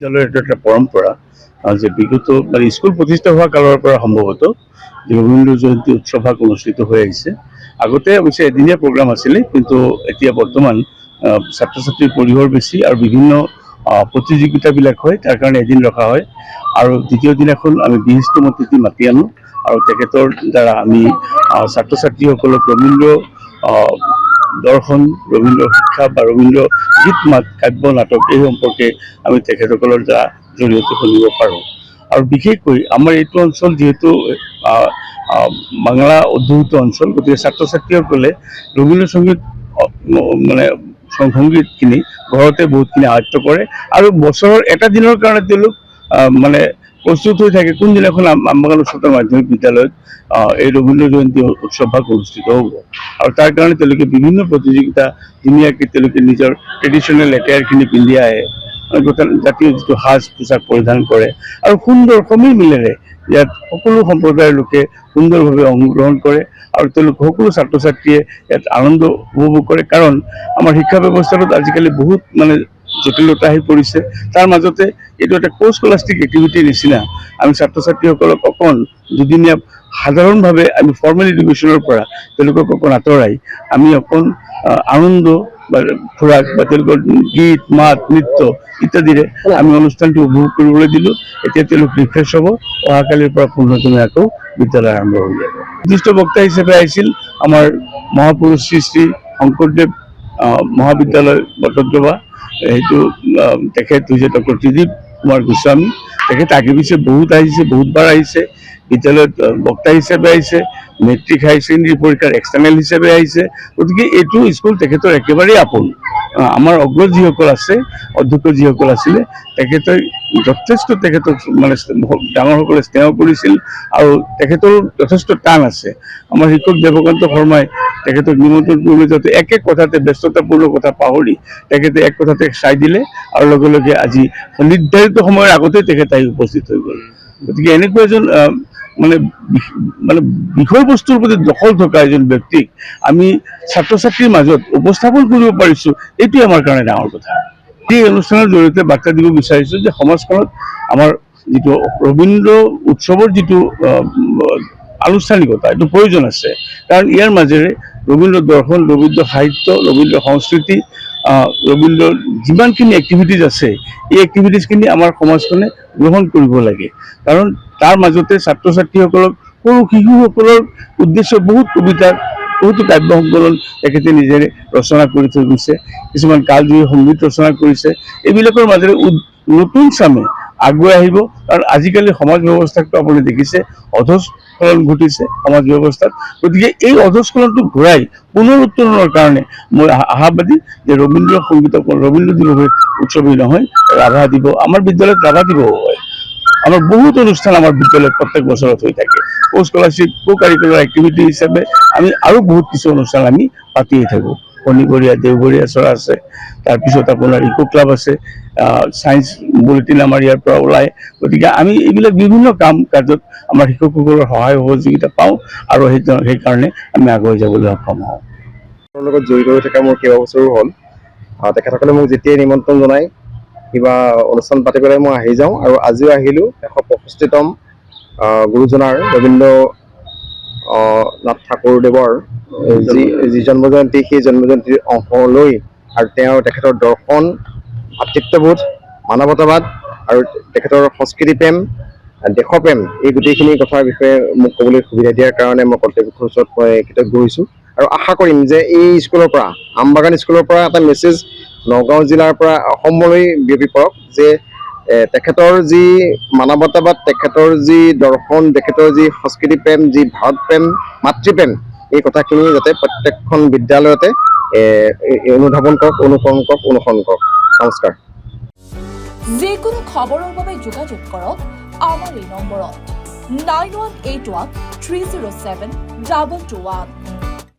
বিদ্যালয়েৰ এটা একটা পৰম্পৰা যে বিগত মানে স্কুল প্ৰতিষ্ঠা হওয়া কালৰ পৰা সম্ভৱত যে ৰবীন্দ্ৰ জয়ন্তী উৎসৱভাগ অনুষ্ঠিত হৈ আহিছে। আগতে অৱশ্যে এদিনীয়া প্ৰগ্ৰাম আছিলে, কিন্তু এতিয়া বৰ্তমান ছাত্ৰ ছাত্ৰীৰ পৰিসৰ বেছি আৰু বিভিন্ন প্ৰতিযোগিতাবিলাক হয়, তাৰ কাৰণে এদিন ৰখা হয়। আৰু দ্বিতীয় দিনাখন আমি বিশিষ্ট অতিথি মাতি আনো আৰু তেখেতৰ দ্বাৰা আমি ছাত্ৰ ছাত্ৰীসকলক ৰবীন্দ্ৰ দৰ্শন, ৰবীন্দ্ৰ শিক্ষা বা ৰবীন্দ্ৰ গীত মাত, কাব্য, নাটক এই সম্পৰ্কে আমি তেখেতসকলৰ দ্বাৰা জৰিয়তে শুনিব পাৰোঁ। আৰু বিশেষকৈ আমাৰ এইটো অঞ্চল যিহেতু বাংলা অধ্যুষিত অঞ্চল, গতিকে ছাত্ৰ ছাত্ৰীসকলে ৰবীন্দ্ৰ সংগীত মানে সংগীতখিনি ঘৰতে বহুতখিনি আয়ত্ব কৰে আৰু বছৰৰ এটা দিনৰ কাৰণে তেওঁলোক মানে প্ৰস্তুত হৈ থাকে কোনদিনাখন আমবাগান উচ্চতৰ মাধ্যমিক বিদ্যালয়ত এই ৰবীন্দ্ৰ জয়ন্তী উৎসৱভাগ অনুষ্ঠিত হ'ব। আৰু তাৰ কাৰণে তেওঁলোকে বিভিন্ন প্ৰতিযোগিতা ধুনীয়াকৈ তেওঁলোকে নিজৰ ট্ৰেডিশ্যনেল এটায়াৰখিনি পিন্ধি আহে, জাতীয় যিটো সাজ পোছাক পৰিধান কৰে আৰু সুন্দৰ সমিলমিলেৰে ইয়াত সকলো সম্প্ৰদায়ৰ লোকে সুন্দৰভাৱে অংশগ্ৰহণ কৰে আৰু তেওঁলোক সকলো ছাত্ৰ ছাত্ৰীয়ে ইয়াত আনন্দ উপভোগ কৰে। কাৰণ আমাৰ শিক্ষা ব্যৱস্থাটোত আজিকালি বহুত মানে জটিলতা আহি পৰিছে, তাৰ মাজতে এইটো এটা কো স্কলাষ্টিক এক্টিভিটিৰ নিচিনা আমি ছাত্ৰ ছাত্ৰীসকলক অকণ দুদিনীয়া সাধাৰণভাৱে আমি ফৰ্মেল এডুকেশ্যনৰ পৰা তেওঁলোকক অকণ আঁতৰাই আমি অকণ আনন্দ বা খোৰাক বা তেওঁলোকৰ গীত মাত নৃত্য ইত্যাদিৰে আমি অনুষ্ঠানটো উপভোগ কৰিবলৈ দিলোঁ। এতিয়া তেওঁলোক ৰিফ্ৰেছ হ'ব, অহাকালিৰ পৰা পোনপ্ৰথমে আকৌ বিদ্যালয় আৰম্ভ হৈ যাব। নিৰ্দিষ্ট বক্তা হিচাপে আহিছিল আমাৰ মহাপুৰুষ শ্ৰী শ্ৰী শংকৰদেৱ মহাবিদ্যালয় বটদ্ৰৱা, সেইটো তেখেত হৈছে ডক্টৰ ত্ৰিদীপ কুমাৰ গোস্বামী। তেখেত আগে পিছে বহুত আহিছে, বহুতবাৰ আহিছে, বিদ্যালয়ত বক্তা হিচাপে আহিছে, মেট্ৰিক হায়াৰ ছেকেণ্ডেৰী পৰীক্ষাৰ এক্সটাৰ্নেল হিচাপে আহিছে। গতিকে এইটো স্কুল তেখেতৰ একেবাৰেই আপোন। আমাৰ অগ্ৰজ যিসকল আছে, অধ্যক্ষ যিসকল আছিলে, তেখেতে যথেষ্ট তেখেতক মানে ডাঙৰসকলে স্নেহ কৰিছিল আৰু তেখেতৰ যথেষ্ট টান আছে। আমাৰ শিক্ষক দেৱকান্ত শৰ্মাই তেখেতক নিমন্ত্ৰণ কৰিবলৈ যাওঁতে এক কথাতে ব্যস্ততাপূৰ্ণ কথা পাহৰি তেখেতে এক কথাতে চাই দিলে আৰু লগে লগে আজি নিৰ্ধাৰিত সময়ৰ আগতে তেখেত আহি উপস্থিত হৈ গ'ল। গতিকে এনেকুৱা এজন মানে মানে বিষয়বস্তুৰ প্ৰতি দখল থকা এজন ব্যক্তিক আমি ছাত্ৰ ছাত্ৰীৰ মাজত উপস্থাপন কৰিব পাৰিছোঁ, এইটোৱে আমাৰ কাৰণে ডাঙৰ কথা। এই অনুষ্ঠানৰ জৰিয়তে বাৰ্তা দিব বিচাৰিছোঁ যে সমাজখনত আমাৰ যিটো ৰবীন্দ্ৰ উৎসৱৰ যিটো আনুষ্ঠানিকতা, এইটো প্ৰয়োজন আছে। কাৰণ ইয়াৰ মাজেৰে ৰবীন্দ্ৰ দৰ্শন, ৰবীন্দ্ৰ সাহিত্য, ৰবীন্দ্ৰ সংস্কৃতি, ৰবীন্দ্ৰৰ যিমানখিনি এক্টিভিটিজ আছে, এই এক্টিভিটিজখিনি আমাৰ সমাজখনে গ্ৰহণ কৰিব লাগে। কাৰণ তাৰ মাজতে ছাত্ৰ ছাত্ৰীসকলক, সৰু শিশুসকলৰ উদ্দেশ্য বহুত কবিতা, বহুতো কাব্য সংকলন তেখেতে নিজেৰে ৰচনা কৰি থৈ গৈছে, কিছুমান কালজয়ী সংগীত ৰচনা কৰিছে। এইবিলাকৰ মাজেৰে নতুন চামে আগুৱাই আহিব। কাৰণ আজিকালি সমাজ ব্যৱস্থাটো আপুনি দেখিছে অধঃস্খলন ঘটিছে সমাজ ব্যৱস্থাত। গতিকে এই অধঃস্খলনটো ঘূৰাই পুনৰুত্তৰণৰ কাৰণে মই আশাবাদী যে ৰবীন্দ্ৰ সংগীতক ৰবীন্দ্ৰ দিৱস উৎসৱেই নহয়, ৰাভা দিৱস, আমাৰ বিদ্যালয়ত ৰাভা দিৱস হয়। আমাৰ বহুত অনুষ্ঠান আমাৰ বিদ্যালয়ত প্ৰত্যেক বছৰত হৈ থাকে। কো স্কলাৰশ্বিপ, কো কাৰিকুলাৰ এক্টিভিটি হিচাপে আমি আৰু বহুত কিছু অনুষ্ঠান আমি পাতিয়ে থাকোঁ। শনিবৰীয়া, দেওবৰীয়া চৰা আছে, তাৰপিছত আপোনাৰ ইকো ক্লাব আছে, ছায়েন্স বুলেটিন আমাৰ ইয়াৰ পৰা ওলায়। গতিকে আমি এইবিলাক বিভিন্ন কাম কাজত আমাৰ শিক্ষকসকলৰ সহায় সহযোগিতা পাওঁ আৰু সেইকাৰণে আমি আগুৱাই যাবলৈ সক্ষম হওঁ। লগত জড়িত হৈ থকা মোৰ কেইবাবছৰো হ'ল। তেখেতসকলে মোক যেতিয়াই নিমন্ত্ৰণ জনায় কিবা অনুষ্ঠান পাতিবলৈ মই আহি যাওঁ, আৰু আজিও আহিলোঁ 165তম গুৰুজনাৰ ৰবীন্দ্ৰনাথ ঠাকুৰদেৱৰ যি জন্মজয়ন্তী, সেই জন্মজয়ন্তীৰ অংশ লৈ আৰু তেখেতৰ দৰ্শন, ভাতৃত্ববোধ, মানৱতাবাদ আৰু তেখেতৰ সংস্কৃতিপ্ৰেম, দেশপ্ৰেম, এই গোটেইখিনি কথাৰ বিষয়ে মোক ক'বলৈ সুবিধা দিয়াৰ কাৰণে মই কৰ্তৃপক্ষৰ ওচৰত মই কৃতজ্ঞ হৈছোঁ। আৰু আশা কৰিম যে এই স্কুলৰ পৰা, আমবাগান স্কুলৰ পৰা এটা মেছেজ নগাঁও জিলাৰ পৰা অসমলৈ বিয়পি পৰক যে তেখেতৰ যি মানৱতাবাদ, তেখেতৰ যি দৰ্শন, তেখেতৰ যি সংস্কৃতিপ্ৰেম, যি ভাৰতপ্ৰেম, মাতৃপ্ৰেম, এই কথাখিনি যাতে প্ৰত্যেকখন বিদ্যালয়তে অনুধাৱন কৰক, অনুকৰণ কৰক, অনুসৰণ কৰক। নমস্কাৰ। যিকোনো খবৰৰ বাবে যোগাযোগ কৰক আমাৰ এই নম্বৰত 9181 307 221।